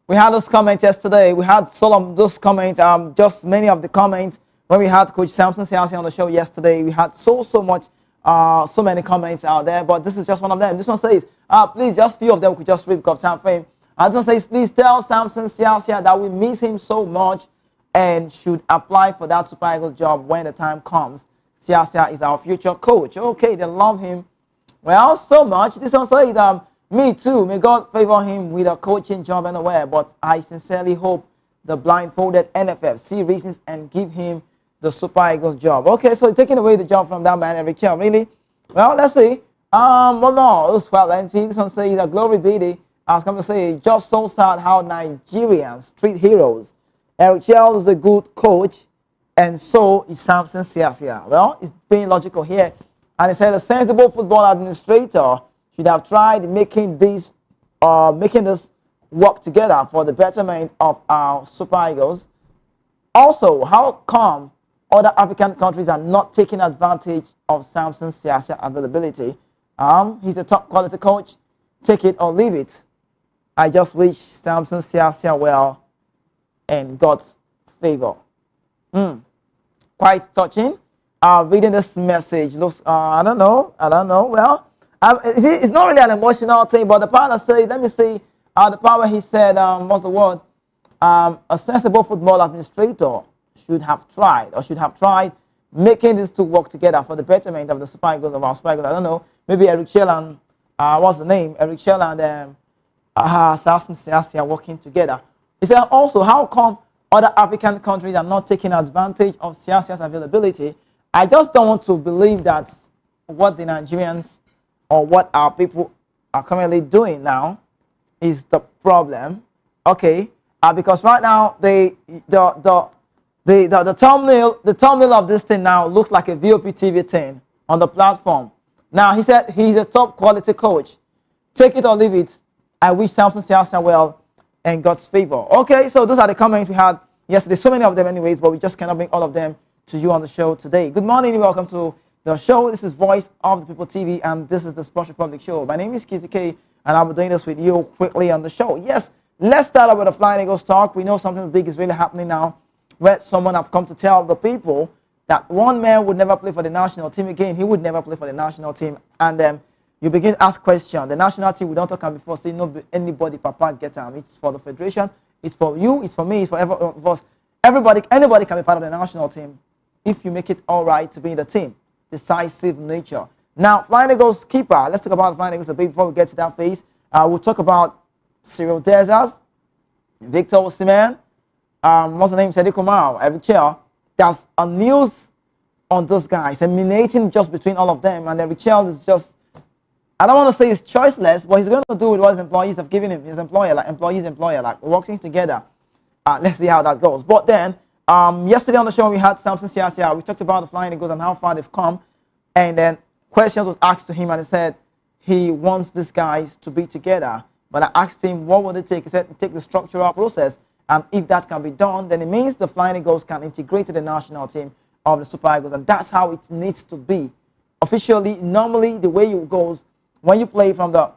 We had those comments yesterday. We had some of those comments, just many of the comments when we had Coach Samson Siasi on the show yesterday. We had so much, so many comments out there, but this is just one of them. This one says, please, just few of them we could just read because of time frame. This one says, please tell Samson Siasi that we miss him so much and should apply for that Super Eagles job when the time comes. Siasia is our future coach. Okay, they love him. Well, so much. This one says, me too. May God favor him with a coaching job anywhere. But I sincerely hope the blindfolded NFF see reasons and give him the Super Eagles job. Okay, so taking away the job from that man, Eric Chell. Really? Well, let's see. One more. Let's see. This one says, glory be thee. I was going to say, just so sad how Nigerians treat heroes. Eric Chell is a good coach, and so is Samson Siasia. Well, it's being logical here. And he said a sensible football administrator should have tried making this work together for the betterment of our Super Eagles. Also, how come other African countries are not taking advantage of Samson Siasia availability? He's a top quality coach. Take it or leave it. I just wish Samson Siasia well and God's favor. Quite touching. Reading this message looks, I don't know. Well, it's not really an emotional thing, but the part I say, let me see, the part where he said, what's the word? A sensible football administrator should have tried making these two work together for the betterment of the Super Eagles, of our Super Eagles. I don't know, maybe Eric Chell and, what's the name? Eric Chell and Samson Siasia are working together. He said also, how come other African countries are not taking advantage of Siasia's availability? I just don't want to believe that what the Nigerians or what our people are currently doing now is the problem. Okay, because right now the thumbnail of this thing now looks like a VOP TV thing on the platform. Now he said he's a top quality coach. Take it or leave it. I wish Samson Siasia well and God's favor. Okay, so those are the comments we had yesterday. So many of them anyways, but we just cannot bring all of them to you on the show today. Good morning and welcome to the show. This is Voice of the People TV and this is the Sports Republic Show. My name is Kizzy K and I'll be doing this with you quickly on the show. Yes, let's start out with a Flying Eagles talk. We know something big is really happening now where someone have come to tell the people that one man would never play for the national team again. He would never play for the national team. And then you begin to ask questions. The national team, we don't talk about before, say no anybody papa get them. It's for the federation, it's for you, it's for me, it's for every of us. Anybody can be part of the national team if you make it all right to be in the team. Decisive nature. Now, Flying Eagles keeper. Let's talk about Flying Eagles a bit before we get to that phase. We'll talk about Cyriel Dezas, Victor Osimhen, what's the name? Sadiq Umar, Eric Chell. There's a news on those guys, emanating just between all of them, and Eric Chell is just, I don't want to say he's choiceless, but he's going to do with what his employees have given him. His employer, like working together. Let's see how that goes. But then, yesterday on the show, we had Samson Siasia. We talked about the Flying Eagles and how far they've come. And then questions was asked to him, and he said he wants these guys to be together. But I asked him, what would it take? He said it takes the structural process. And if that can be done, then it means the Flying Eagles can integrate to the national team of the Super Eagles. And that's how it needs to be. Officially, normally, the way it goes, when you play from the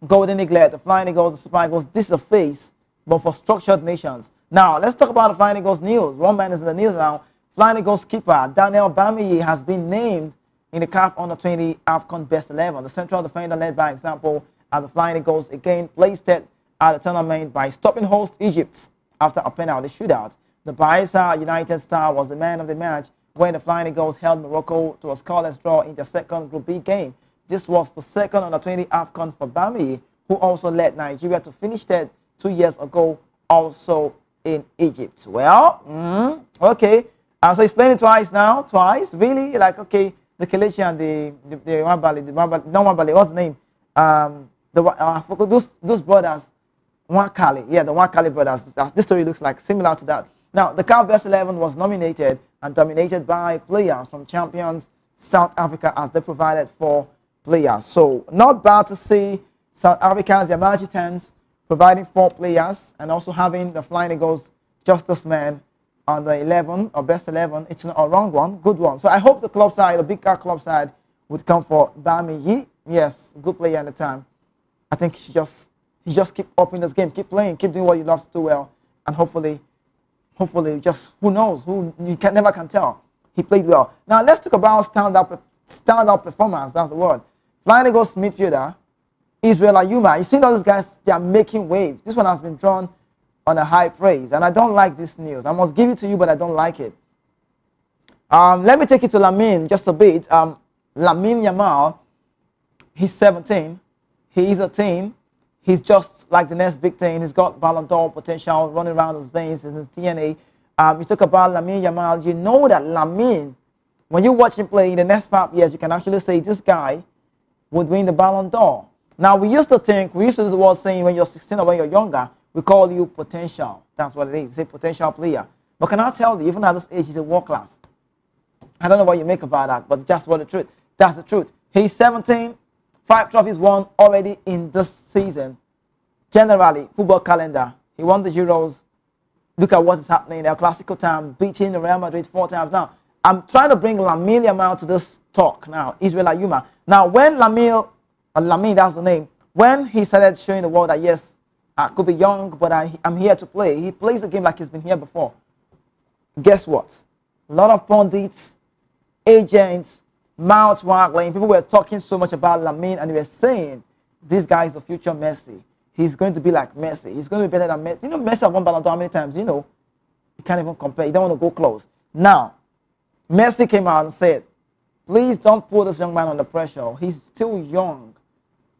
Golden Eaglet, the Flying Eagles, the Super Eagles, this is a phase, but for structured nations. Now, let's talk about the Flying Eagles news. One man is in the news now. Flying Eagles keeper Daniel Bamiyi has been named in the CAF Under-20 AFCON Best 11. The central defender led by example as the Flying Eagles again placed it at the tournament by stopping host Egypt after a penalty shootout. The Bayelsa United star was the man of the match when the Flying Eagles held Morocco to a scoreless draw in their second Group B game. This was the second Under-20 AFCON for Bamiyi, who also led Nigeria to finish third 2 years ago, also in Egypt. Well, okay. So he's playing it twice now. Twice? Really? Like, okay, the Kelechi and the Wambali, what's the name? I forgot those brothers. Wakali. Yeah, the Wakali brothers. This story looks like similar to that. Now, the CAF Best 11 was nominated and dominated by players from champions South Africa as they provided for players. So, not bad to see South Africans, the Magitans, providing 4 players and also having the Flying Eagles, just this man on the 11 or best 11. It's not a wrong one, good one. So I hope the club side, the big car club side, would come for Bamiyi. Yes, good player at the time. I think He just keep upping this game, keep playing, keep doing what you love to do well, and hopefully, just who knows? Who you can never can tell. He played well. Now let's talk about standout performance. That's the word. Flying Eagles midfielder Cyriel Ayuma. You see all those guys, they are making waves. This one has been drawn on a high praise, and I don't like this news. I must give it to you, but I don't like it. Let me take you to Lamine just a bit. Lamine Yamal, he's 17. He is a teen. He's just like the next big thing. He's got Ballon d'Or potential running around his veins in his DNA. You talk about Lamine Yamal. You know that Lamine, when you watch him play in the next 5 years, you can actually say this guy would win the Ballon d'Or. Now, we used to use the word saying when you're 16 or when you're younger, we call you potential. That's what it is. It's a potential player. But can I tell you, even at this age, he's a world class. I don't know what you make about that, but that's what the truth. That's the truth. He's 17, 5 trophies won already in this season. Generally, football calendar. He won the Euros. Look at what is happening in El Clasico time, beating the Real Madrid 4 times. Now, I'm trying to bring Lamine Yamal to this talk now, Cyriel Ayuma. Now, when Lamine, that's the name, when he started showing the world that, yes, I could be young, but I'm here to play, he plays the game like he's been here before. Guess what? A lot of pundits, agents, mouths waggling, people were talking so much about Lamine, and they were saying, this guy is the future Messi. He's going to be like Messi. He's going to be better than Messi. You know, Messi have won Ballon d'Or how many times? You know, you can't even compare. You don't want to go close. Now, Messi came out and said, please don't put this young man under pressure. He's still young.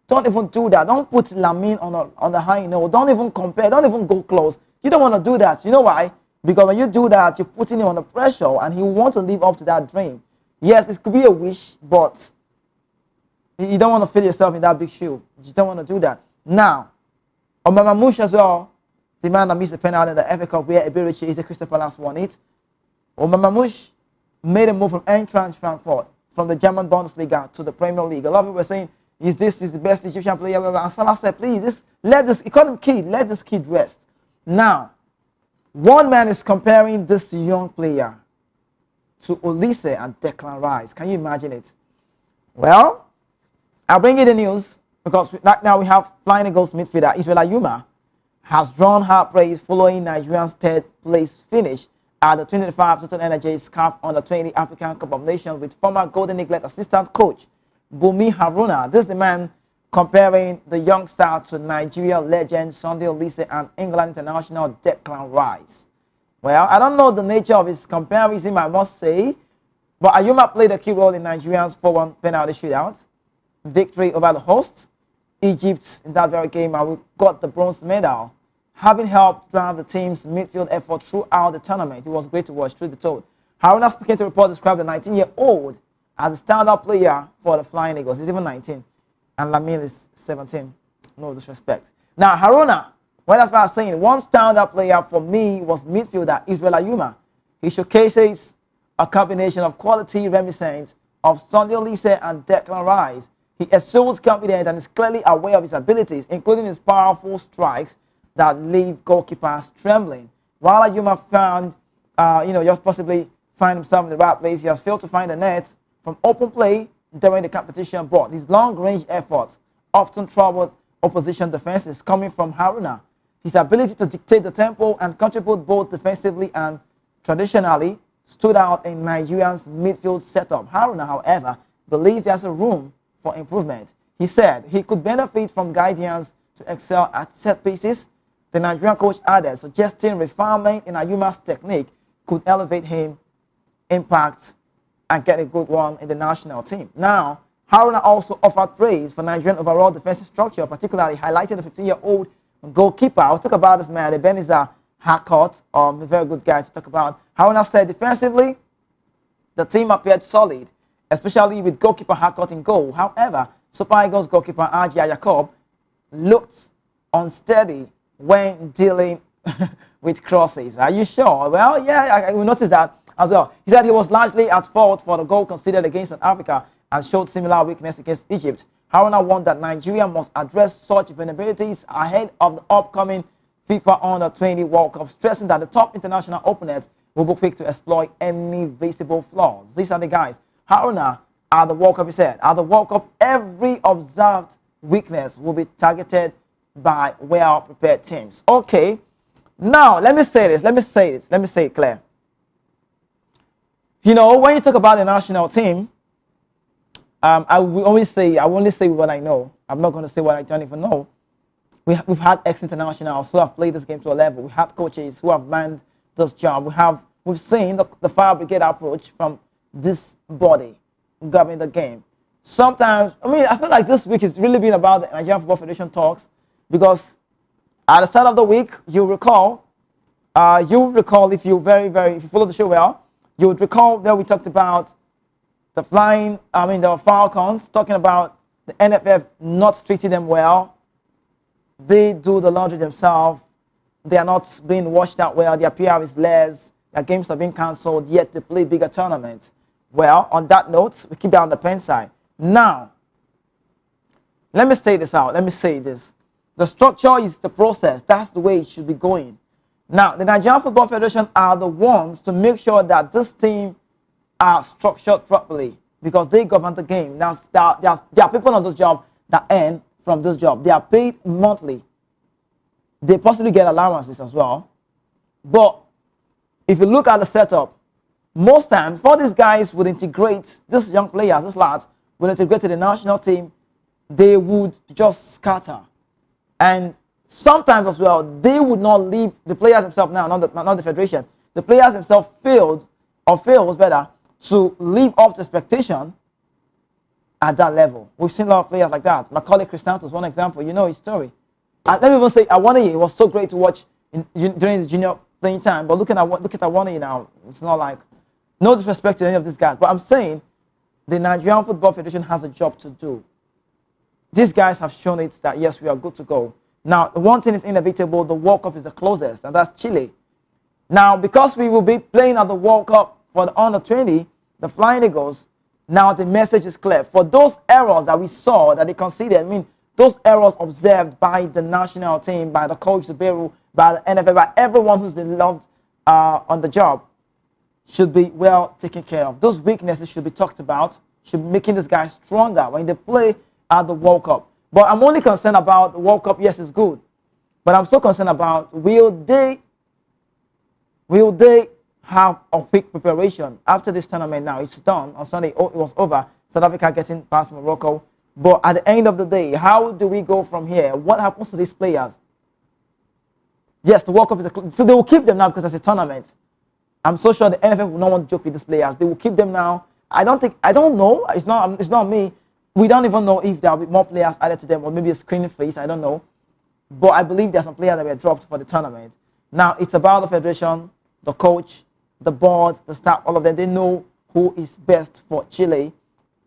Don't even do that. Don't put Lamine on the high note. Don't even compare. Don't even go close. You don't want to do that. You know why? Because when you do that, you're putting him under pressure, and he wants to live up to that dream. Yes, it could be a wish, but you don't want to fit yourself in that big shoe. You don't want to do that. Now, Omamamush as well, the man that missed the penalty in the FA Cup where Iberici is the Crystal Palace won it. Omamamush made a move from Eintracht Frankfurt, from the German Bundesliga to the Premier League. A lot of people were saying, is this the best Egyptian player ever? And Salah said, please, he called him kid, let this kid rest. Now, one man is comparing this young player to Olise and Declan Rice. Can you imagine it? Well, I'll bring you the news, because right now we have Flying Eagles midfielder Cyriel Ayuma has drawn high praise following Nigeria's third place finish at the 2025 Total Energies CAF Under-20 African Cup of Nations with former Golden Eaglet assistant coach Bumi Haruna. This is the man comparing the young star to Nigeria legend Sunday Olise and England international Declan Rice. Well, I don't know the nature of his comparison, I must say, but Ayuma played a key role in Nigeria's 4-1 penalty shootout victory over the hosts, Egypt, in that very game, and we got the bronze medal, having helped drive the team's midfield effort throughout the tournament. It was great to watch, truth be told. Haruna, speaking to report, described the 19-year-old as a standout player for the Flying Eagles. He's even 19, and Lamine is 17. No disrespect. Now, Haruna, well, that's what I was saying. One standout player for me was midfielder Cyriel Ayuma. He showcases a combination of quality reminiscent of Sunday Olise and Declan Rice. He exudes confidence and is clearly aware of his abilities, including his powerful strikes that leave goalkeepers trembling. While Ayuma found, just possibly find himself in the right place, he has failed to find the net from open play during the competition, but his long-range efforts often troubled opposition defenses coming from Haruna. His ability to dictate the tempo and contribute both defensively and traditionally stood out in Nigeria's midfield setup. Haruna, however, believes there's a room for improvement. He said he could benefit from guidance to excel at set pieces. The Nigerian coach added, suggesting refinement in Ayuma's technique could elevate him, impact, and get a good one in the national team. Now, Haruna also offered praise for Nigerian overall defensive structure, particularly highlighting the 15-year-old goalkeeper. I'll talk about this man, Ebenezer Harcourt, a very good guy to talk about. Haruna said defensively, the team appeared solid, especially with goalkeeper Harcourt in goal. However, Super Eagles goalkeeper Ajia Jacob looked unsteady when dealing with crosses. Are you sure? Well, yeah, I noticed that as well. He said he was largely at fault for the goal conceded against South Africa and showed similar weakness against Egypt. Haruna warned that Nigeria must address such vulnerabilities ahead of the upcoming FIFA Under-20 World Cup, stressing that the top international opponents will be quick to exploit any visible flaws. These are the guys. Haruna, at the World Cup, he said, at the World Cup, every observed weakness will be targeted by well-prepared teams. Okay, now let me say it clear. You know, when you talk about the national team, I will only say what I know. I'm not going to say what I don't even know. We've had ex-internationals who have played this game to a level. We have coaches who have manned this job. We've seen the fire brigade approach from this body governing the game. Sometimes, I feel like this week has really been about the Nigerian Football Federation talks, because at the start of the week, you recall if you follow the show well, you would recall that we talked about the Falcons, talking about the NFF not treating them well. They do the laundry themselves. They are not being washed out well. Their PR is less. Their games are being cancelled, yet they play bigger tournaments. Well, on that note, we keep that on the pen side. Now, let me say this out. Let me say this. The structure is the process. That's the way it should be going. Now, the Nigerian Football Federation are the ones to make sure that this team are structured properly, because they govern the game. Now, there are people on this job that earn from this job. They are paid monthly. They possibly get allowances as well. But if you look at the setup, most times, before these guys would integrate, these young players, these lads, would integrate to the national team, they would just scatter. And sometimes as well, they would not leave the players themselves now, not the federation. The players themselves fails better to live up to expectation at that level. We've seen a lot of players like that. Macaulay Cristanto is one example. You know his story. And let me even say, Awoniyi, it was so great to watch during the junior playing time. But look at Awoniyi now. It's not like, no disrespect to any of these guys, but I'm saying the Nigerian Football Federation has a job to do. These guys have shown it that, yes, we are good to go. Now, the one thing is inevitable. The World Cup is the closest, and that's Chile. Now, because we will be playing at the World Cup for the under-20, the Flying Eagles, now the message is clear. For those errors that we saw, that they conceded, those errors observed by the national team, by the coach, Zuberu, by the NFL, by everyone who's been loved on the job, should be well taken care of. Those weaknesses should be talked about, should be making this guy stronger when they play at the World Cup. But I'm only concerned about the World Cup. Yes, it's good, but I'm so concerned about will they have a quick preparation after this tournament. Now it's done on Sunday. Oh, it was over. South Africa getting past Morocco. But at the end of the day, how do we go from here? What happens to these players? Yes, the World Cup is so they will keep them now because it's a tournament. I'm so sure the NFF will not want to joke with these players. They will keep them now. I don't know. It's not me. We don't even know if there will be more players added to them, or maybe a screening phase. I don't know. But I believe there's some players that were dropped for the tournament. Now it's about the federation, the coach, the board, the staff, all of them. They know who is best for Chile.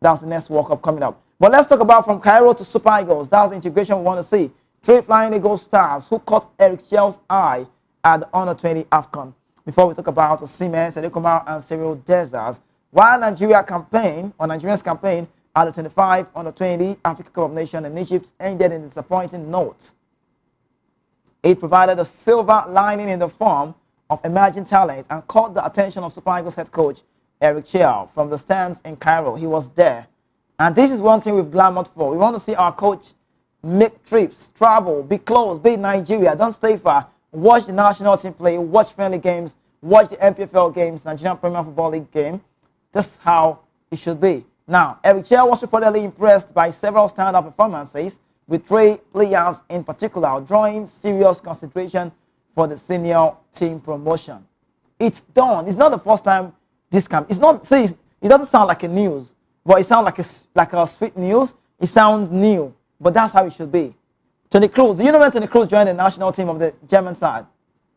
That's the next World Cup coming up. But let's talk about from Cairo to Super Eagles. That's the integration we want to see. Three Flying Eagles stars who caught Eric Chiell's eye at the Under-20 AFCON. Before we talk about Osimhen, Sedekomar, and Cyriel Dessers, while Nigeria's campaign at the 25 Under-20 Africa Cup of Nations in Egypt ended in a disappointing note. It provided a silver lining in the form of emerging talent and caught the attention of Super Eagles head coach Eric Chiell from the stands in Cairo. He was there. And this is one thing we've clamored for. We want to see our coach make trips, travel, be close, be in Nigeria, don't stay far. Watch the national team play, watch friendly games, watch the MPFL games, Nigerian Premier Football League game. This is how it should be. Now, Eric Chiell was reportedly impressed by several standout performances, with three players in particular drawing serious consideration for the senior team promotion. It's done. It's not the first time this comes. It's not. See, it doesn't sound like a news, but it sounds like a sweet news. It sounds new, but that's how it should be. Toni Kroos. You know when Toni Kroos joined the national team of the German side?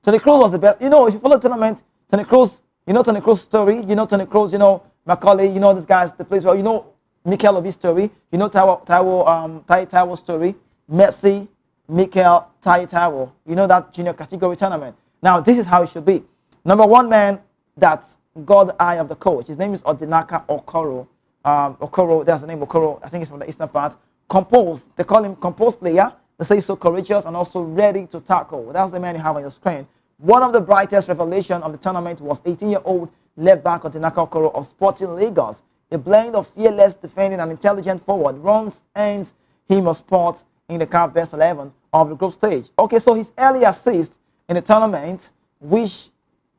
Toni Kroos was the best. You know, if you follow the tournament, Toni Kroos. You know Toni Kroos' story. You know Toni Kroos. You know Macaulay. You know these guys. The place well. You know Mikel Obi's story. You know Taiwo's story. Messi, Mikel, Taiwo. You know that junior category tournament. Now this is how it should be. Number one man that got the eye of the coach. His name is Odinaka Okoro. Okoro, that's the name Okoro. I think it's from the eastern part. Composed. They call him composed player. They say he's so courageous and also ready to tackle. That's the man you have on your screen. One of the brightest revelations of the tournament was 18-year-old left back Odinaka Okoro of Sporting Lagos. A blend of fearless defending and intelligent forward runs earns him a spot in the CAF Best 11. of the group stage. Okay, so his early assist in the tournament, which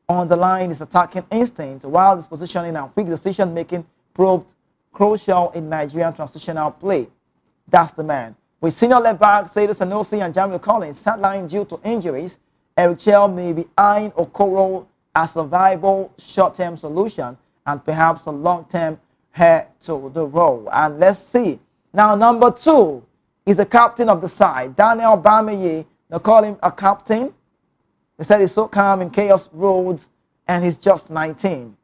underlined his attacking instinct, while his positioning and quick decision making proved crucial in Nigerian transitional play. That's the man. With senior left back Saidu Sanusi and Jamil Collins sidelined due to injuries, Eric Chell may be eyeing Okoro as a viable short-term solution and perhaps a long-term heir to the role. And let's see. Now, number 2 is the captain of the side, Daniel Bamiye. They call him a captain. They said he's so calm in chaos roads, and he's just 19.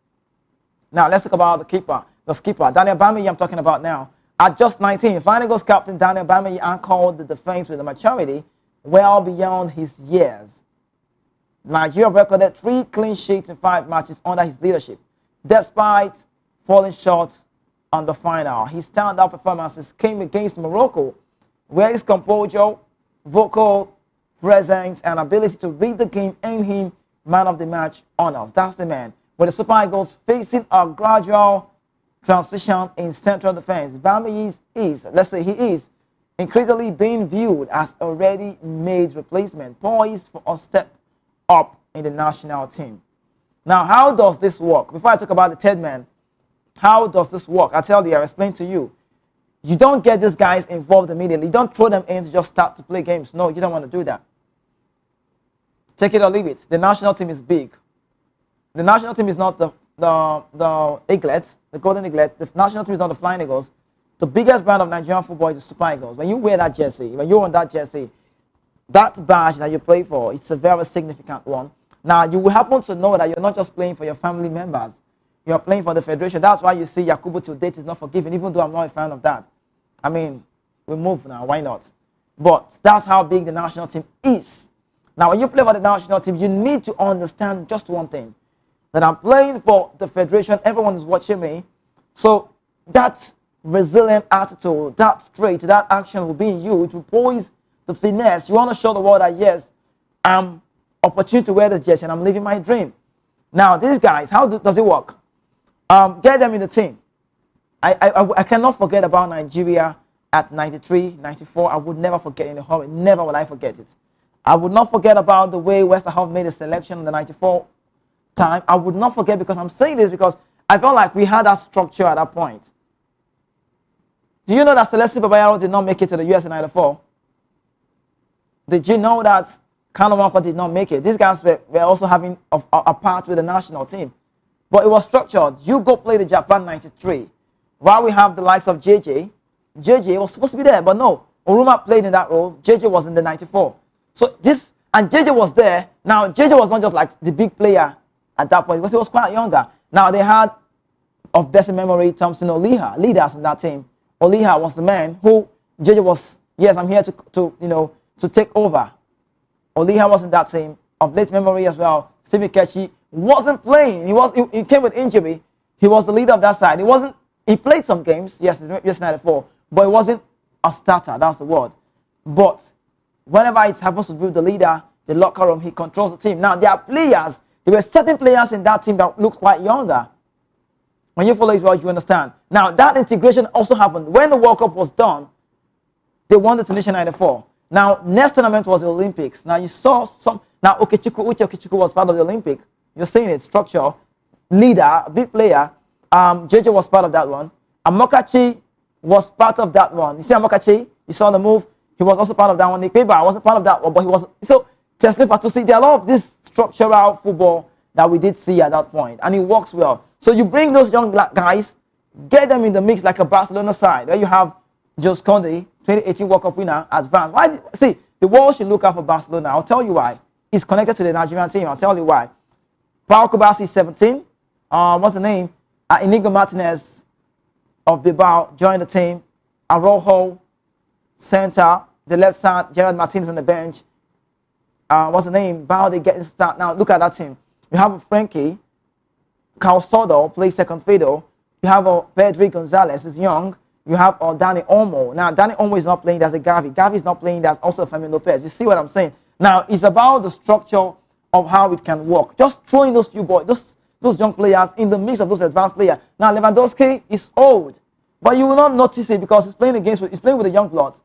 Now, let's talk about the skipper, Daniel Bamiye I'm talking about now. At just 19, Flanagan's captain Daniel Bamiye anchored the defense with a maturity well beyond his years. Nigeria recorded 3 clean sheets in 5 matches under his leadership, despite falling short on the final. His standout performances came against Morocco, where his composure, vocal presence, and ability to read the game earned him man of the match honors. That's the man. With the Super Eagles facing a gradual transition in central defense, Bamiye is increasingly being viewed as a ready-made replacement, poised for a step up in the national team. Now, how does this work? Before I talk about the third man, how does this work? I'll explain to you. You don't get these guys involved immediately. You don't throw them in to just start to play games. No, you don't want to do that. Take it or leave it. The national team is big. The national team is not the Eaglets, the Golden Eaglet. The national team is not the Flying Eagles. The biggest brand of Nigerian football is the Super Eagles. When you wear that jersey, when you're on that jersey, that badge that you play for, it's a very significant one. Now, you will happen to know that you're not just playing for your family members. You're playing for the federation. That's why you see Yakubu to date is not forgiven, even though I'm not a fan of that. I mean, we move now. Why not? But that's how big the national team is. Now, when you play for the national team, you need to understand just one thing. That I'm playing for the federation. Everyone is watching me. So that resilient attitude, that straight, that action will be in you. It will poise the finesse. You want to show the world that, yes, I'm opportunity to wear this jersey and I'm living my dream. Now, these guys, how does it work? Get them in the team. I cannot forget about Nigeria at 93, 94. I would never forget in a hurry. Never will I forget it. I would not forget about the way West Ham made a selection in the 94 time. I would not forget, because I'm saying this because I felt like we had that structure at that point. Do you know that Celeste Babayaro did not make it to the US in 94? Did you know that Kano Wanko did not make it? These guys were also having a part with the national team. But it was structured. You go play the Japan 93. While we have the likes of JJ. JJ was supposed to be there, but no. Oruma played in that role. JJ was in the 94. So this, and JJ was there. Now, JJ was not just like the big player at that point, because he was quite younger. Now, they had, of best memory, Thompson Oliha, leaders in that team. Oliha was the man who JJ was, yes, I'm here to take over. Oliha was in that team. Of late memory as well, Stevie Kechi wasn't playing. He came with injury. He was the leader of that side. He played some games, yes, 94, but he wasn't a starter. That's the word. But whenever it happens to be the leader, the locker room, he controls the team. Now, there are players. There were certain players in that team that looked quite younger. When you follow it well, you understand. Now, that integration also happened. When the World Cup was done, they won the Tunisia 94. Now, next tournament was the Olympics. Now, you saw some. Now, Uche Okechukwu was part of the Olympic. You're seeing it, structure, leader, big player. JJ was part of that one. Amokachi was part of that one. You see Amokachi? You saw the move. He was also part of that one. Nick Peba wasn't part of that one, but he was. So, Tesla Fatusi, there are a lot of this structural football that we did see at that point, and it works well. So, you bring those young black guys, get them in the mix like a Barcelona side, where you have Jose Conde, 2018 World Cup winner, advanced. Why? See, the world should look out for Barcelona. I'll tell you why. It's connected to the Nigerian team. I'll tell you why. Paul Kubasi is 17. What's the name? Inigo Martinez of Bilbao joined the team. Arojo, center. The left side, Gerard Martinez on the bench. What's the name? Balde getting started. Now, look at that team. You have Frankie. Carl Soto plays second fiddle. You have Pedri Gonzalez, is young. You have Danny Olmo. Now, Danny Olmo is not playing. That's a Gavi. Gavi is not playing. That's also Femi Lopez. You see what I'm saying? Now, it's about the structure of how it can work. Just throwing those few boys, those young players in the mix of those advanced players. Now, Lewandowski is old, but you will not notice it because he's playing with the young bloods.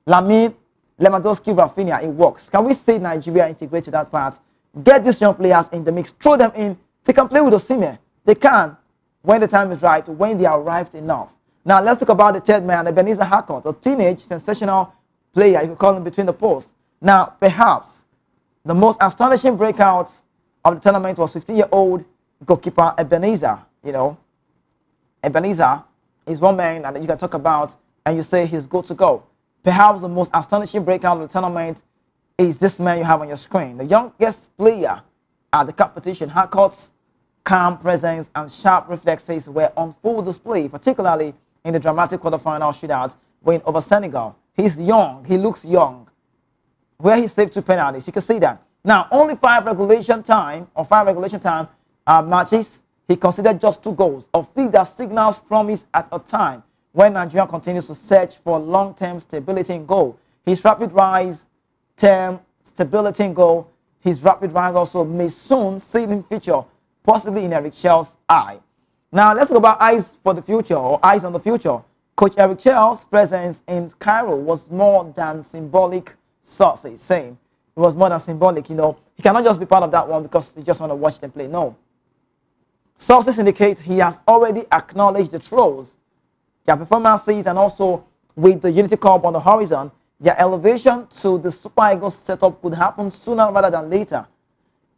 Lamine, Lewandowski, Rafinha, it works. Can we see Nigeria integrate to that part? Get these young players in the mix, throw them in. They can play with Osimhen. They can, when the time is right, when they are arrived enough. Now, let's talk about the third man, Ebenezer Harcourt, a teenage, sensational player, you could call him between the posts. Now, perhaps the most astonishing breakout of the tournament was 15-year-old goalkeeper Ebenezer. You know, Ebenezer is one man that you can talk about and you say he's good to go. Perhaps the most astonishing breakout of the tournament is this man you have on your screen. The youngest player at the competition. Harcourt's calm presence and sharp reflexes were on full display, particularly in the dramatic quarterfinal shootout win over Senegal. He's young. He looks young. Where he saved 2 penalties. You can see that. Now, only 5 regulation time matches. He considered just 2 goals, a feat that signals promise at a time when Nigeria continues to search for long-term stability in goal. His rapid rise, stability in goal, his rapid rise also may soon see him feature, possibly in Eric Chell's eye. Now, let's talk about eyes for the future, or eyes on the future. Coach Eric Chell's presence in Cairo was more than symbolic, sources saying. It was more than symbolic, you know. He cannot just be part of that one because he just want to watch them play. No. Sources indicate he has already acknowledged the trolls, their performances, and also with the Unity Cup on the horizon, their elevation to the Super Eagles setup could happen sooner rather than later.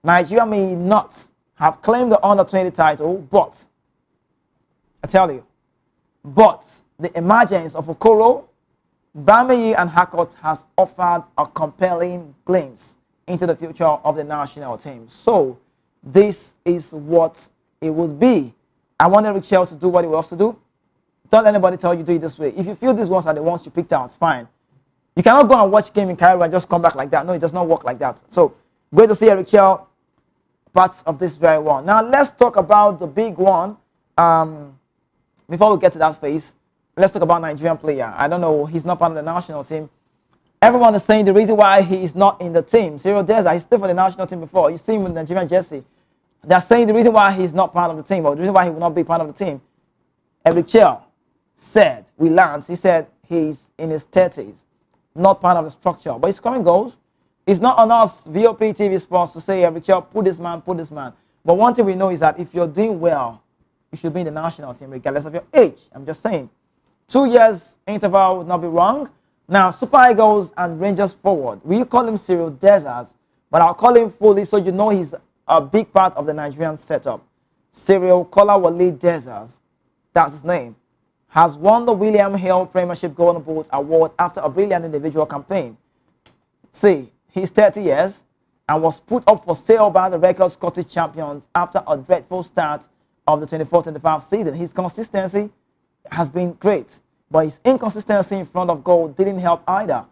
Nigeria may not have claimed the Under-20 title, but, I tell you, but the emergence of Okoro, Bamiyi, and Harcourt has offered a compelling glimpse into the future of the national team. So, this is what it would be. I want Eric Chell to do what he wants to do. Don't let anybody tell you do it this way. If you feel these ones are the ones you picked out, fine. You cannot go and watch game in Cairo and just come back like that. No, it does not work like that. So, great to see Eric Chell part of this very one. Now, let's talk about the big one. Before we get to that phase, let's talk about Nigerian player. I don't know, he's not part of the national team. Everyone is saying the reason why he is not in the team. Cyriel Deza, he's played for the national team before. You see him with the Nigerian jersey. They're saying the reason why he's not part of the team, or the reason why he will not be part of the team. Eric Chell said, he said he's in his 30s, not part of the structure, but he's scoring goals. It's not on us, VOP TV Sports, to say, Eric Chell, put this man. But one thing we know is that if you're doing well, you should be in the national team, regardless of your age. I'm just saying. 2 years interval would not be wrong. Now, Super Eagles and Rangers forward. We call him Cyriel Deza, but I'll call him fully so you know he's a big part of the Nigerian setup. Cyriel Kolawole Deza, that's his name, has won the William Hill Premiership Golden Boot Award after a brilliant individual campaign. See, he's 30 years and was put up for sale by the record Scottish champions after a dreadful start of the 24-25 season. His consistency has been great, but his inconsistency in front of goal didn't help either,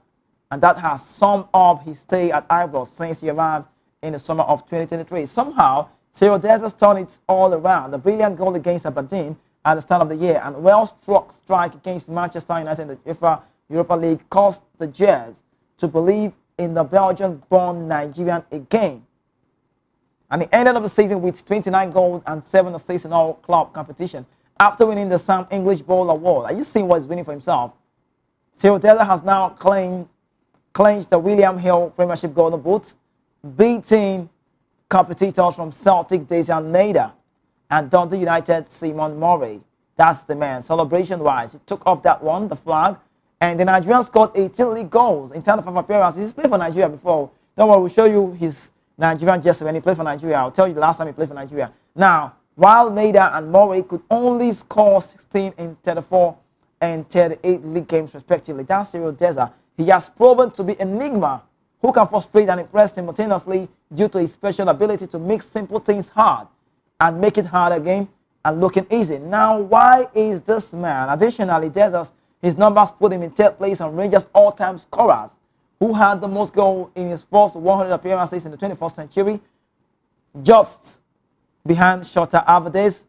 and that has summed up his stay at Ibrox since he arrived in the summer of 2023. Somehow, Cyriel Deza turned it all around. The brilliant goal against Aberdeen at the start of the year and well-struck strike against Manchester United in the UEFA Europa League caused the Jazz to believe in the Belgian-born Nigerian again. And he ended up the season with 29 goals and 7 assists in all club competition after winning the Sam English Bowl Award. Are you seeing what he's winning for himself? Cyriel Deza has now clinched the William Hill Premiership Golden Boot, beating competitors from Celtic Daisy Almeida and Dundee United Simon Murray. That's the man. Celebration-wise, he took off that one, the flag, and the Nigerian scored 18 league goals in 10 of appearances. He's played for Nigeria before. Don't worry, we'll show you his Nigerian jersey when he played for Nigeria. I'll tell you the last time he played for Nigeria. Now, while Almeida and Murray could only score 16 in 34 and 38 league games respectively, that's Cyriel Deza. He has proven to be an enigma who can frustrate and impress simultaneously due to his special ability to make simple things hard and make it hard again and looking easy. Now, why is this man? Additionally, his numbers put him in third place on Rangers all-time scorers, who had the most goals in his first 100 appearances in the 21st century, just behind Shota Alvarez,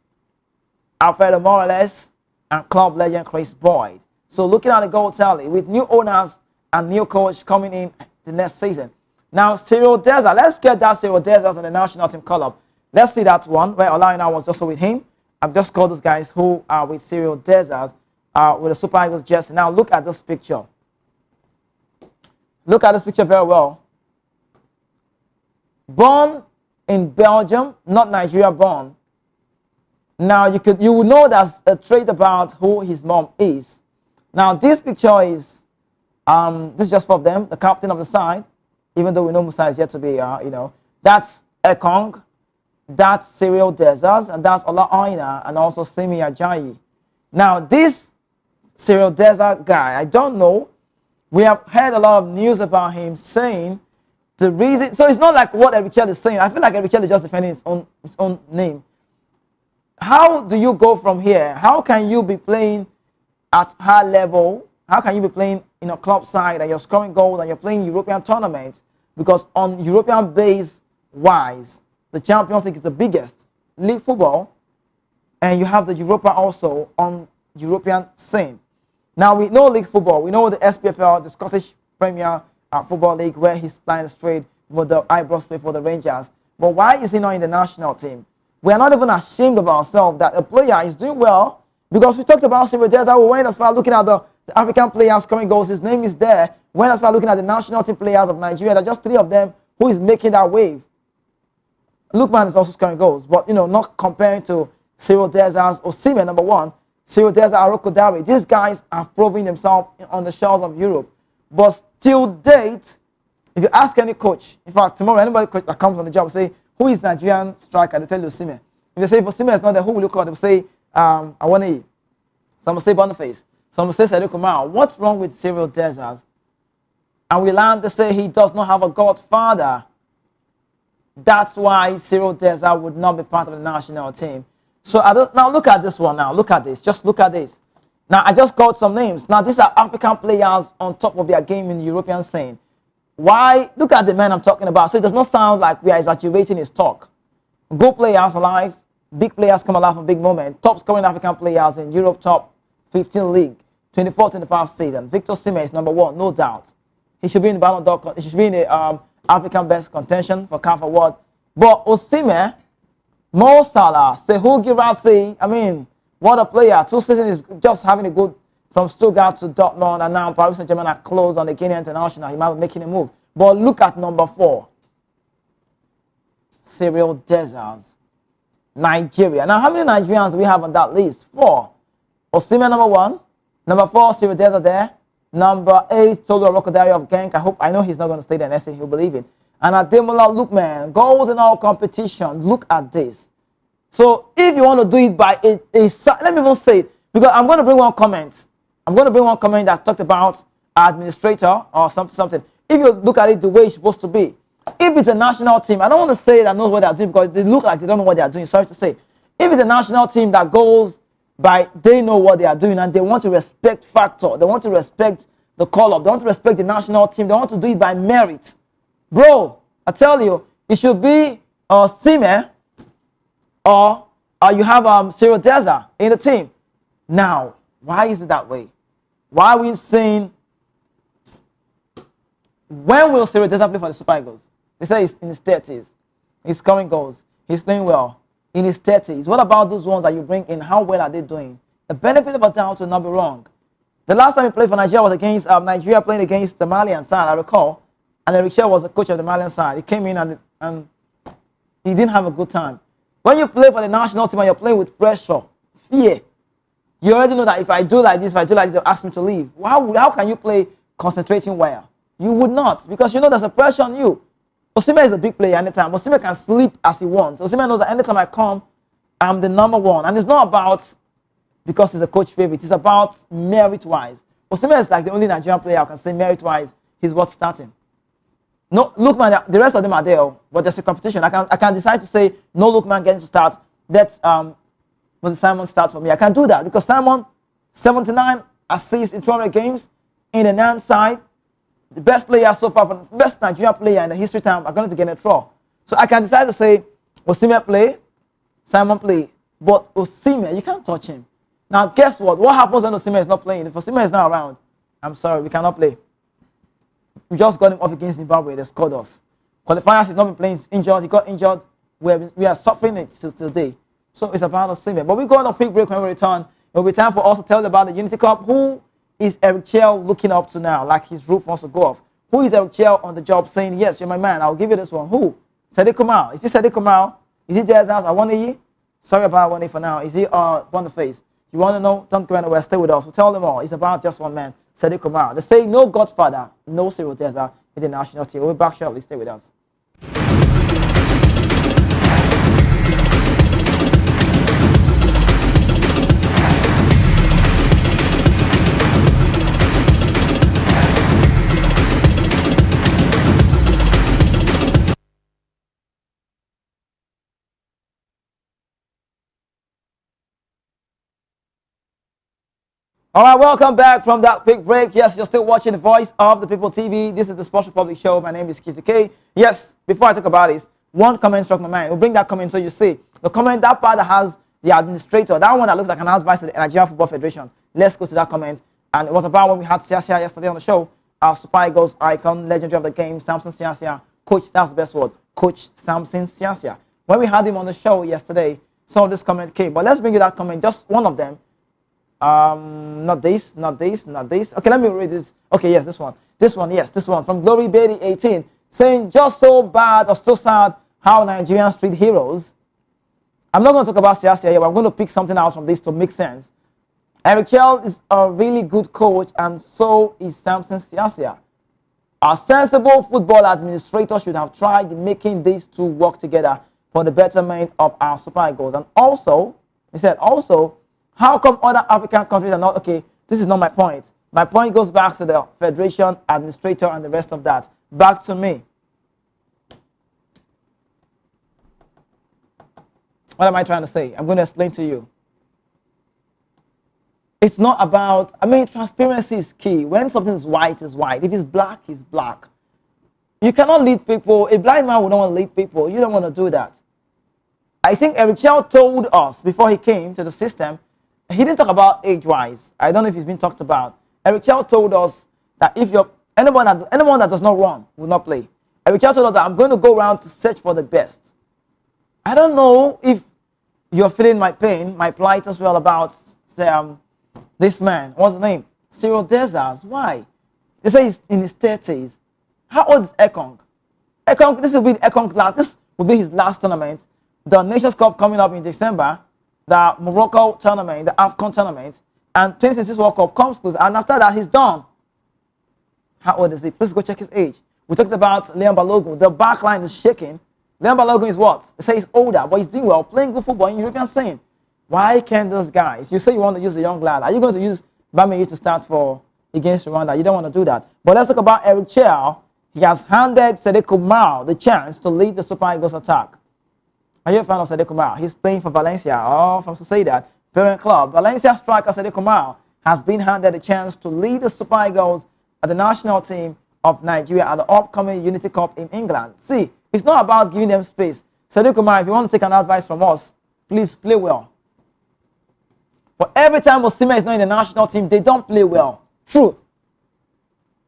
Alfredo Morales, and club legend Chris Boyd. So looking at the goal tally, with new owners and new coach coming in the next season. Now, Cyriel Deza, let's get that Cyriel Deza on the national team call-up. Let's see that one where Olaina was also with him. I've just called those guys who are with Cyriel Deza with the Super Eagles jersey. Now look at this picture. Look at this picture very well. Born in Belgium, not Nigeria born. Now you will know that's a trait about who his mom is. Now this picture is this is just for them, the captain of the side. Even though we know Musa is yet to be, that's Ekong, that's Cyriel Desas, and that's Ola Aina, and also Simi Ajayi. Now this Cyriel Desas guy, I don't know. We have heard a lot of news about him saying the reason. So it's not like what Erichel is saying. I feel like Erichel is just defending his own name. How do you go from here? How can you be playing at high level? How can you be playing in a club side and you're scoring goals and you're playing European tournaments? Because on European base wise, the Champions League is the biggest league football, and you have the Europa also on European scene. Now we know league football. We know the SPFL, the Scottish Premier Football League, where he's playing straight with the eyebrows play for the Rangers. But why is he not in the national team? We are not even ashamed of ourselves that a player is doing well, because we talked about Cyriel Desas. We went as far looking at the African players scoring goals. His name is there. When as far looking at the national team players of Nigeria, there are just 3 of them who is making that wave. Lookman is also scoring goals, but not comparing to Cyriel Desas or Osimhen, number 1. Cyriel Desas, Aroko Dare. These guys are proving themselves on the shores of Europe. But till date, if you ask any coach, in fact, tomorrow, anybody coach that comes on the job say, who is Nigerian striker? They tell you Osimhen. If they say, if Osimhen is not there, who will you call? They will say, I want to eat. Some will say Boniface. Some will say Sadio Kumar. What's wrong with Cyriel Desas? And we learned to say he does not have a godfather. That's why Cyriel Desas would not be part of the national team. So now look at this one now. Look at this. Just look at this. Now I just called some names. Now these are African players on top of their game in the European scene. Why? Look at the man I'm talking about. So it does not sound like we are exaggerating his talk. Good players alive. Big players come alive for big moment. Top scoring African players in Europe top 15 league. 24-25 season. Victor Osimhen is number 1, no doubt. He should be in the Ballon d'Or. He should be in the African best contention for CAF award. But Osimhen, Mo Salah, Sekou Girassi, I mean, what a player. 2 seasons is just having a good from Stuttgart to Dortmund, and now Paris Saint-Germain are closed on the Guinea International. He might be making a move. But look at number 4. Cyriel Desas, Nigeria. Now, how many Nigerians do we have on that list? 4. Osimhen, number 1. Number 4, Cyriel Desas there. Number 8, Tolu Arokodare of Genk. I know he's not going to stay there and he'll believe it. And Ademola Lookman, goals in all competitions. Look at this. So if you want to do it by let me even say it, because I'm going to bring one comment. I'm going to bring one comment that talked about administrator or something. If you look at it the way it's supposed to be, if it's a national team, I don't want to say that knows what they're doing because they look like they don't know what they're doing. Sorry to say. If it's a national team that goes by, they know what they are doing and they want to respect factor. They want to respect the call-up. They want to respect the national team. They want to do it by merit. Bro, I tell you, it should be Osimhen or you have Cyriel Desas in the team. Now, why is it that way? Why are we saying, when will Cyriel Desas play for the Super Eagles? They say he's in his 30s. He's scoring goals. He's playing well. In his 30s. What about those ones that you bring in? How well are they doing? The benefit of a doubt will not be wrong. The last time he played for Nigeria was against Nigeria playing against the Malian side, I recall. And Erichel was the coach of the Malian side. He came in and he didn't have a good time. When you play for the national team and you're playing with pressure, fear, you already know that if I do like this, they'll ask me to leave. How can you play concentrating well? You would not, because you know there's a pressure on you. Osimhen is a big player anytime. Osimhen can sleep as he wants. Osimhen knows that anytime I come, I'm the number 1. And it's not about because he's a coach favorite. It's about merit-wise. Osimhen is like the only Nigerian player I can say merit-wise, he's what's starting. No, Lookman, the rest of them are there, but there's a competition. I can decide to say, no Lookman getting to start. Let Simon start for me. I can do that because Simon, 79 assists in 200 games in the NAN side. The best player so far, from the best Nigerian player in the history time, are going to get a draw. So I can decide to say, Osimhen play, Simon play. But Osimhen, you can't touch him. Now guess what? What happens when Osimhen is not playing? If Osimhen is not around, I'm sorry, we cannot play. We just got him off against Zimbabwe. They scored us. Qualifiers, he's not been playing. He's injured. He got injured. We are suffering it till today. So it's about Osimhen. But we go on a quick break. When we return, it will be time for us to tell you about the Unity Cup. Who is Erichel looking up to now? Like his roof wants to go off. Who is Eric Chell on the job saying, yes, you're my man, I'll give you this one? Who? Sadiq Kamal. Is it Sadiq Kamal? Is it Jazz House? I want to hear. Sorry about one for now. Is he Boniface? You want to know? Don't go anywhere. Stay with us. We'll tell them all. It's about just one man, Sadiq Kamal. They say no Godfather, no Cyriel in the national team. We'll be back shortly. Stay with us. All right, welcome back from that quick break. Yes, you're still watching the Voice of the People TV. This is the Sports Republic Show. My name is Kizzy K. Yes, before I talk about this, one comment struck my mind. We'll bring that comment so you see. The comment, that part that has the administrator, that one that looks like an advice to the Nigerian Football Federation. Let's go to that comment. And it was about when we had Siasia yesterday on the show. Our Super Eagles icon, legendary of the game, Samson Siasia. Coach, that's the best word. Coach Samson Siasia. When we had him on the show yesterday, some of this comment came. But let's bring you that comment, just one of them. Not this. Okay, let me read this. Okay, yes, this one. This one from Glory Bailey 18, saying just so bad or so sad how Nigerian street heroes. I'm not going to talk about Siasia here, but I'm going to pick something out from this to make sense. Eric Chell is a really good coach, and so is Samson Siasia. A sensible football administrator should have tried making these two work together for the betterment of our Super Eagles. And also, he said, how come other African countries are not? Okay, this is not my point. My point goes back to the federation, administrator, and the rest of that. Back to me. What am I trying to say? I'm going to explain to you. It's not about, transparency is key. When something is white, it's white. If it's black, it's black. You cannot lead people. A blind man would not want to lead people. You don't want to do that. I think Eric Chell told us before he came to the system, he didn't talk about age-wise. I don't know if it's been talked about. Eric Chell told us that if anyone that does not run will not play. Eric Chell told us that I'm going to go around to search for the best. I don't know if you're feeling my pain, my plight as well about this man. What's his name? Cyriel Desas. Why? They say he's in his 30s. How old is Ekong? This will be Ekong's last. This will be his last tournament. The Nations Cup coming up in December. The Morocco tournament, the AFCON tournament, and 2026 World Cup comes close, and after that, he's done. How old is he? Please go check his age. We talked about Leon Balogun. The back line is shaking. Leon Balogun is what? They say he's older, but he's doing well, playing good football in European scene. Why can't those guys? You say you want to use the young lad. Are you going to use Bamiyi to start against Rwanda? You don't want to do that. But let's talk about Eric Chell. He has handed Sadiq Kamal the chance to lead the Super Eagles attack. Are you a fan of Sadiq Kamal? He's playing for Valencia, from Sociedad, parent club. Valencia striker Sadiq Kamal has been handed a chance to lead the Super Eagles at the national team of Nigeria at the upcoming Unity Cup in England. See, it's not about giving them space. Sadiq Kamal, if you want to take an advice from us, please play well. For every time Osimhen is not in the national team, they don't play well. True.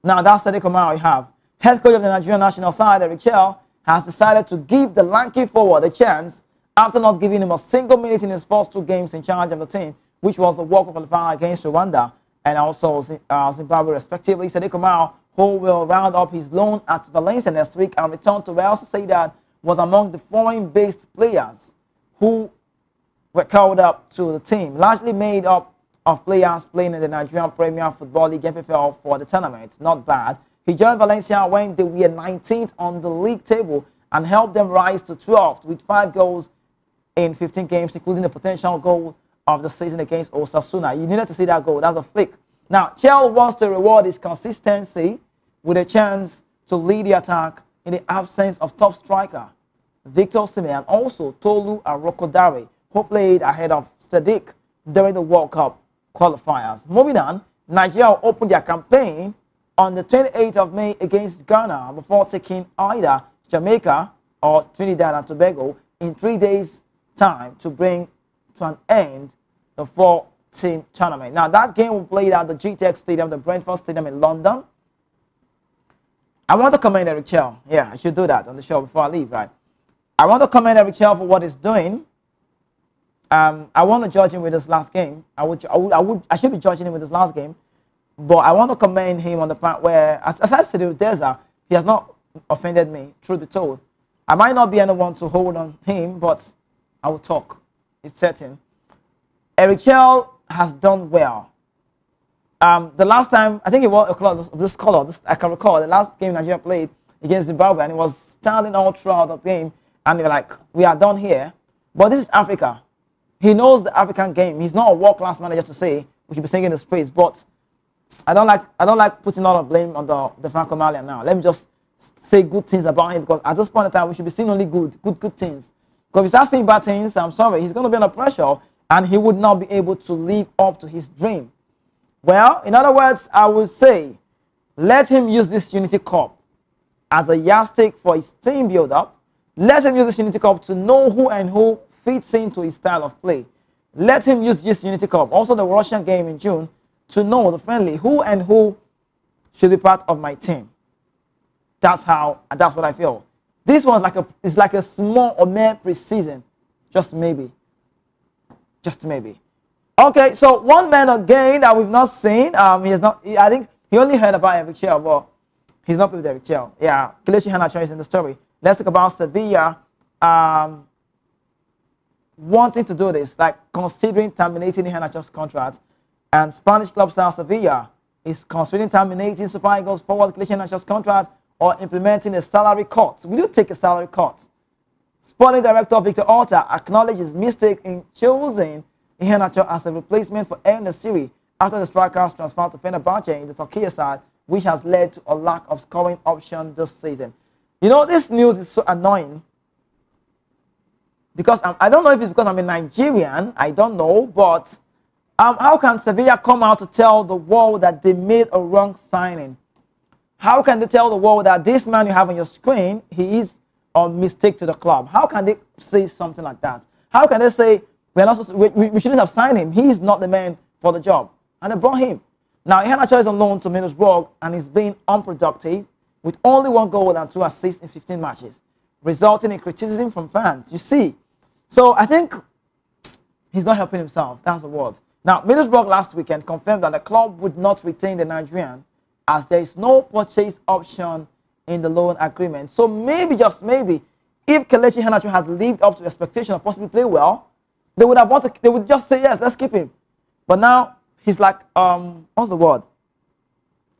Now that's Sadiq Kamal you have. Head coach of the Nigerian national side, Eric Chell, has decided to give the lanky forward a chance after not giving him a single minute in his first two games in charge of the team, which was the World Cup qualifier against Rwanda and also Zimbabwe respectively. Sadiq Kamal, who will round up his loan at Valencia next week and return to Real Sociedad, was among the foreign-based players who were called up to the team, largely made up of players playing in the Nigerian Premier Football League (NPFL) for the tournament. Not bad. He joined Valencia when they were 19th on the league table and helped them rise to 12th with 5 goals in 15 games, including the potential goal of the season against Osasuna. You needed to see that goal. That's a flick. Now, Chell wants to reward his consistency with a chance to lead the attack in the absence of top striker Victor Osimhen and also Tolu Arokodare, who played ahead of Sadiq during the World Cup qualifiers. Moving on, Nigeria will open their campaign on the 28th of May against Ghana before taking either Jamaica or Trinidad and Tobago in 3 days' time to bring to an end the 4-team tournament. Now, that game will be played at the GTEC Stadium, the Brentford Stadium in London. I want to commend Eric Chell. Yeah, I should do that on the show before I leave, right? I want to commend Eric Chell for what he's doing. I want to judge him with his last game. I should be judging him with his last game. But I want to commend him on the part where, as I said with Deza, he has not offended me, truth be told. I might not be anyone to hold on him, but I will talk. It's certain. Cyriel has done well. The last time, I think it was this color, I can recall, the last game Nigeria played against Zimbabwe, and he was standing all throughout the game, and they were like, we are done here. But this is Africa. He knows the African game. He's not a world-class manager to say we should be singing his praise, but I don't like putting all the blame on the Franco Malian now. Let me just say good things about him, because at this point in time, we should be seeing only good things. Because if we start seeing bad things, I'm sorry, he's going to be under pressure, and he would not be able to live up to his dream. Well, in other words, I would say, let him use this Unity Cup as a yardstick for his team build-up. Let him use this Unity Cup to know who fits into his style of play. Let him use this Unity Cup, also the Russian game in June, to know the friendly who should be part of my team. That's what I feel. This one's like a small or mere preseason, just maybe. Okay, so one man again that we've not seen. He has not. I think he only heard about Cyriel, but he's not with Cyriel. Yeah, Kelechi Iheanacho is in the story. Let's talk about Sevilla wanting to do this, like considering terminating Iheanacho's contract, and Spanish club Sevilla is considering terminating Super Eagles forward Kelechi Iheanacho's contract or implementing a salary cut. Will you take a salary cut? Sporting director Victor Orta acknowledged his mistake in choosing Iheanacho as a replacement for El Nesiri after the striker's transfer to Fenerbahce in the Turkey side, which has led to a lack of scoring option this season. You know, this news is so annoying because I don't know if it's because I'm a Nigerian, I don't know, but how can Sevilla come out to tell the world that they made a wrong signing? How can they tell the world that this man you have on your screen, he is a mistake to the club? How can they say something like that? How can they say, we shouldn't have signed him, he's not the man for the job? And they brought him. Now, Iheanacho is on loan to Middlesbrough and is being unproductive with only 1 goal and 2 assists in 15 matches, resulting in criticism from fans. You see, so I think he's not helping himself. That's the word. Now, Middlesbrough last weekend confirmed that the club would not retain the Nigerian as there is no purchase option in the loan agreement. So maybe, just maybe, if Kelechi Iheanacho had lived up to expectation of possibly play well, they would just say, yes, let's keep him. But now, he's like, what's the word?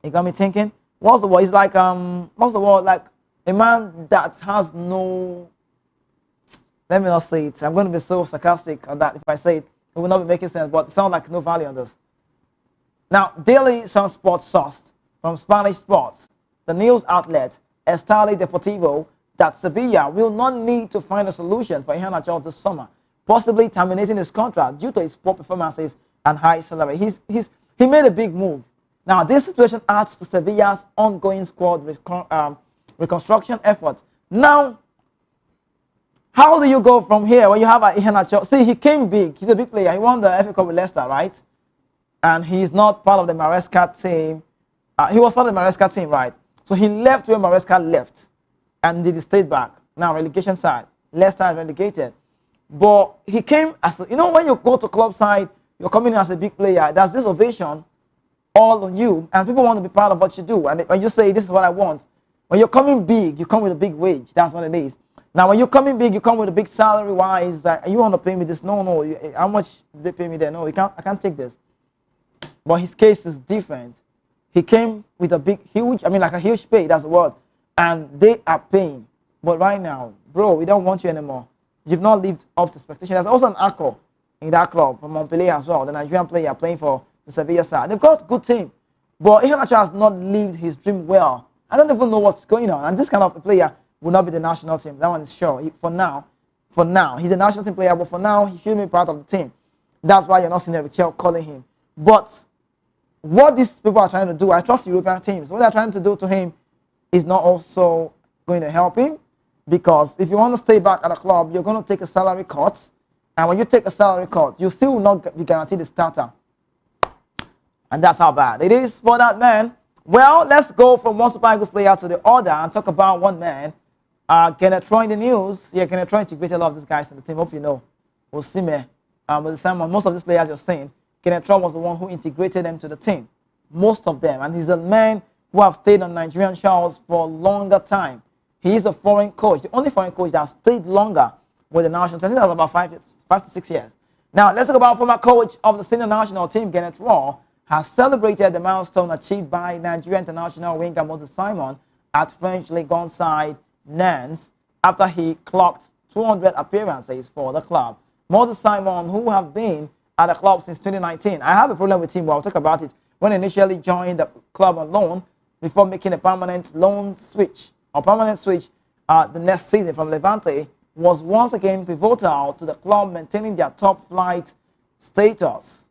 You got me thinking? What's the word? He's like, what's the word? Like a man that has no, let me not say it. I'm going to be so sarcastic on that. If I say it, it will not be making sense, but it sounds like no value on this. Now, Daily Sun Sports sourced from Spanish Sports, the news outlet, Estado Deportivo, that Sevilla will not need to find a solution for Iheanacho this summer, possibly terminating his contract due to his poor performances and high salary. He made a big move. Now, this situation adds to Sevilla's ongoing squad reconstruction efforts. Now, how do you go from here when you have Iheanacho? See, he came big. He's a big player. He won the FA Cup with Leicester, right? And he's not part of the Maresca team. He was part of the Maresca team, right? So he left where Maresca left and did the state back. Now, relegation side. Leicester is relegated. But he came as, when you go to club side, you're coming in as a big player. There's this ovation all on you, and people want to be part of what you do. And when you say, this is what I want, when you're coming big, you come with a big wage. That's what it is. Now, when you're coming big, you come with a big salary-wise. You want to pay me this? No. How much did they pay me there? No, I can't take this. But his case is different. He came with a huge pay. That's the word. And they are paying. But right now, bro, we don't want you anymore. You've not lived up to expectation. There's also an Akko in that club from Montpellier as well, the Nigerian player playing for the Sevilla side. They've got a good team. But Iheanacho has not lived his dream well. I don't even know what's going on. And this kind of a player will not be the national team. That one is sure. For now, he's a national team player, but for now, he shouldn't be part of the team. That's why you're not seeing Cyriel calling him. But what these people are trying to do, I trust European teams. What they're trying to do to him is not also going to help him, because if you want to stay back at the club, you're going to take a salary cut. And when you take a salary cut, you still will not be guaranteed the starter. And that's how bad it is for that man. Well, let's go from one Super Eagles player to the other and talk about one man. Kenneth Roy in the news. Yeah, Kenneth Roy integrated a lot of these guys in the team. Hope you know. Osime, with the Simon, most of these players you're saying, Kenneth Roy was the one who integrated them to the team. most of them. And he's a man who have stayed on Nigerian shores for a longer time. He is a foreign coach, the only foreign coach that has stayed longer with the national team. I think that was about 5 to 6 years. Now, let's talk about former coach of the senior national team, Kenneth Raw, has celebrated the milestone achieved by Nigeria international winger Moses Simon at French Ligue 1 side Nantes after he clocked 200 appearances for the club. Moses Simon, who have been at the club since 2019. I have a problem with him, but I'll talk about it. When he initially joined the club on loan before making a permanent loan switch, the next season from Levante, was once again pivotal to the club maintaining their top flight status.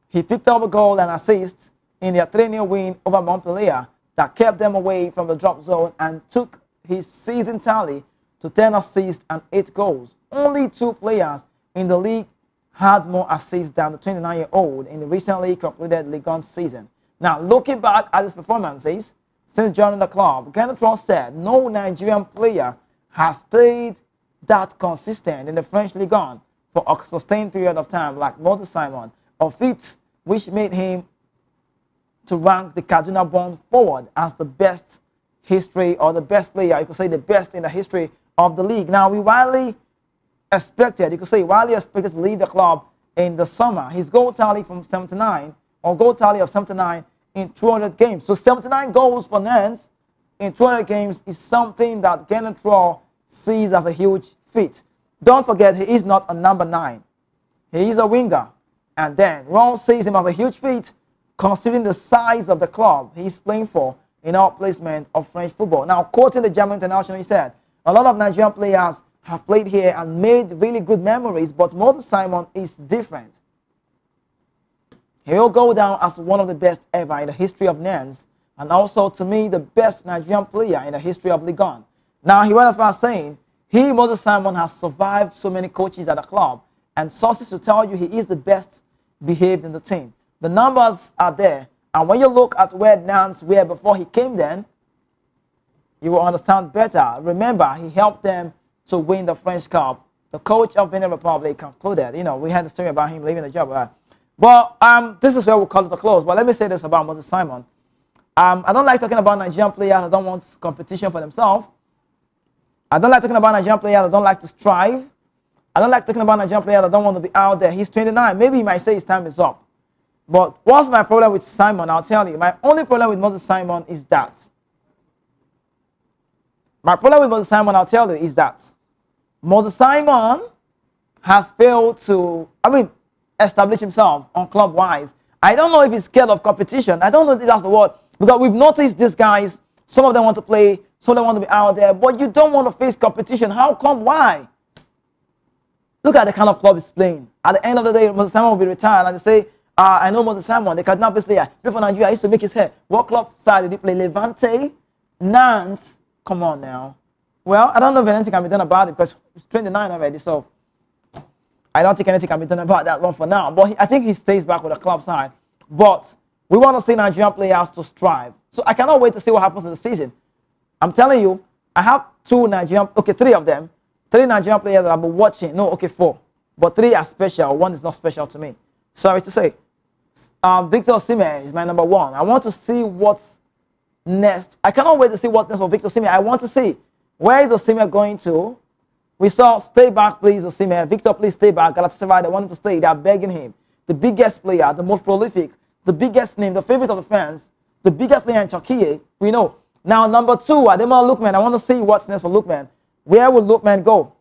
He picked up a goal and assist in their 3-0 win over Montpellier that kept them away from the drop zone and took his season tally to 10 assists and 8 goals. Only 2 players in the league had more assists than the 29-year-old in the recently concluded Ligue 1 season. Now, looking back at his performances since joining the club, Kenneth Ross said no Nigerian player has stayed that consistent in the French Ligue 1 for a sustained period of time like Moses Simon, a feat which made him to rank the Kaduna-born forward as the best history, or the best player, you could say the best in the history of the league. Now, widely expected to leave the club in the summer. His goal tally of 79 in 200 games. So 79 goals for Nantes in 200 games is something that Kenneth Raw sees as a huge feat. Don't forget, he is not a number 9. He is a winger. And then Raw sees him as a huge feat considering the size of the club he's playing for in our placement of French football. Now, quoting the German international, he said, a lot of Nigerian players have played here and made really good memories, but Moses Simon is different. He will go down as one of the best ever in the history of Nantes, and also, to me, the best Nigerian player in the history of Ligue 1. Now, he went as far as saying, Moses Simon, has survived so many coaches at the club, and sources will tell you he is the best behaved in the team. The numbers are there, and when you look at where Nantes were before he came then, you will understand better. Remember, he helped them to win the French Cup. The coach of Benin Republic concluded, we had the story about him leaving the job. Well, this is where we'll call it a close. But let me say this about Moses Simon. I don't like talking about Nigerian players that don't want competition for themselves. I don't like talking about Nigerian players that don't like to strive. I don't like talking about Nigerian players that don't want to be out there. He's 29. Maybe he might say his time is up. But what's my problem with Simon? I'll tell you. My only problem with Moses Simon is that. My problem with Moses Simon, I'll tell you, is that Moses Simon has failed to, establish himself on club-wise. I don't know if he's scared of competition. I don't know if that's the word. Because we've noticed these guys, some of them want to play, some of them want to be out there, but you don't want to face competition. How come? Why? Look at the kind of club he's playing. At the end of the day, Moses Simon will be retired, and they say, I know Moses Simon, the Kaduna-based player. Play for Nigeria. I used to make his hair. What club side did he play? Levante? Nantes? Come on now. Well, I don't know if anything can be done about it because he's 29 already, so I don't think anything can be done about that one for now. But I think he stays back with the club side. But we want to see Nigerian players to strive. So I cannot wait to see what happens in the season. I'm telling you, I have three of them. 3 Nigerian players that I've been watching. No, 4. But 3 are special. 1 is not special to me. Sorry to say. Victor Osimhen is my number 1. I want to see what's next. I cannot wait to see what's next for Victor Osimhen. I want to see, where is Osimhen going to? We saw, stay back please Osimhen. Victor, please stay back. Galatasaray, they want him to stay. They are begging him. The biggest player, the most prolific, the biggest name, the favorite of the fans, the biggest player in Turkey, we know. Now, number 2, Ademola Lookman. I want to see what's next for Lookman. Where will Lookman go?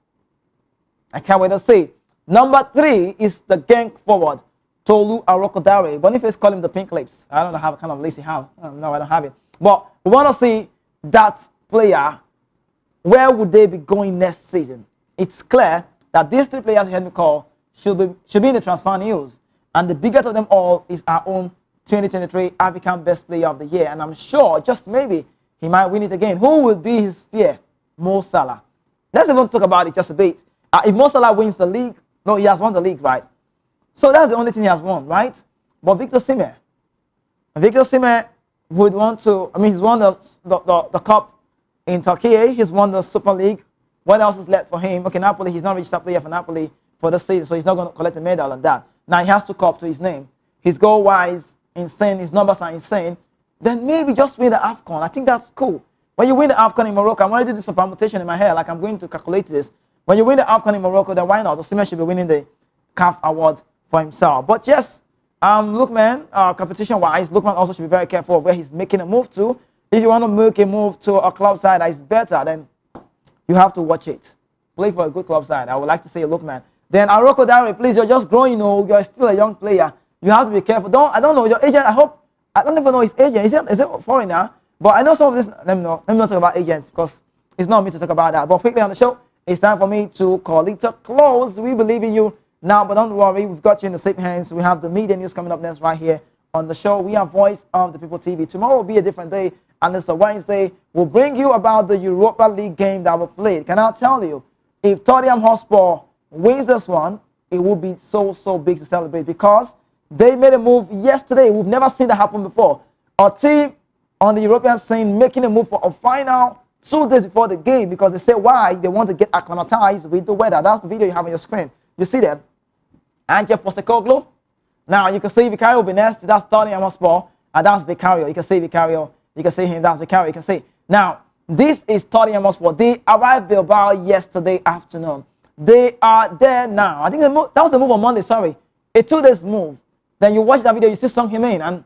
I can't wait to see. Number 3 is the gang forward, Tolu Arokodare. Boniface call him the pink lips. I don't know how kind of lips he have. No, I don't have it. But we want to see that player. Where would they be going next season? It's clear that these 3 players you heard me call should be in the transfer news. And the biggest of them all is our own 2023 African Best Player of the Year. And I'm sure, just maybe, he might win it again. Who will be his fear? Mo Salah. Let's even talk about it just a bit. If Mo Salah wins the league, no, he has won the league, right? So that's the only thing he has won, right? But Victor Osimhen would want to, he's won the cup in Turkey. He's won the Super League. What else is left for him? Okay, Napoli, he's not reached that player for Napoli for the season, so he's not going to collect a medal on that. Now he has 2 cups to his name. His goal-wise, insane, his numbers are insane, then maybe just win the AFCON. I think that's cool. When you win the AFCON in Morocco, I'm already doing some permutation in my head, like I'm going to calculate this. When you win the AFCON in Morocco, then why not? Osimhen should be winning the CAF award for himself. But yes, Lookman, competition-wise, Lookman also should be very careful of where he's making a move to. If you want to make a move to a club side that is better, then you have to watch it. Play for a good club side. I would like to say Lookman. Then Aroko Dare, please, you're just growing, you're still a young player. You have to be careful. I don't know, your agent, I don't even know his agent. Is it a foreigner? But I know some of this, let me not talk about agents because it's not me to talk about that. But quickly on the show, it's time for me to call it a close. We believe in you now, but don't worry, we've got you in the safe hands. We have the media news coming up next right here on the show. We are Voice of the People TV. Tomorrow will be a different day, and it's a Wednesday. We'll bring you about the Europa League game that we played. Can I tell you, if Tottenham Hotspur wins this one, it will be so big to celebrate because they made a move yesterday. We've never seen that happen before. A team on the European scene making a move for a final 2 days before the game because they say why they want to get acclimatized with the weather. That's the video you have on your screen. You see them? Angel Postecoglou. Now you can see Vicario will be next. That's Tottenham Hotspur, and that's Vicario. You can see Vicario. You can see him. That's Vicario. You can see. Now this is Tottenham Hotspur. They arrived Bilbao yesterday afternoon. They are there now. I think that was the move on Monday. Sorry, a 2 days move. Then you watch that video. You see Son Heung-min, and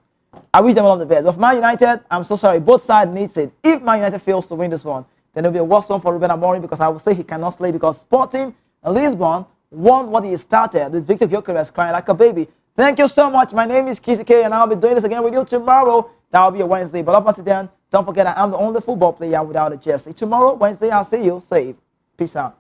I wish them all the best. But Man United, I'm so sorry. Both sides needs it. If Man United fails to win this one, then it'll be a worse one for Ruben Amorim because I will say he cannot slay because Sporting Lisbon won what he started with Victor Gyökeres crying like a baby. Thank you so much. My name is Kizzy K, and I'll be doing this again with you tomorrow. That will be a Wednesday. But up until then, don't forget I'm the only football player without a jersey. Tomorrow, Wednesday, I'll see you safe. Peace out.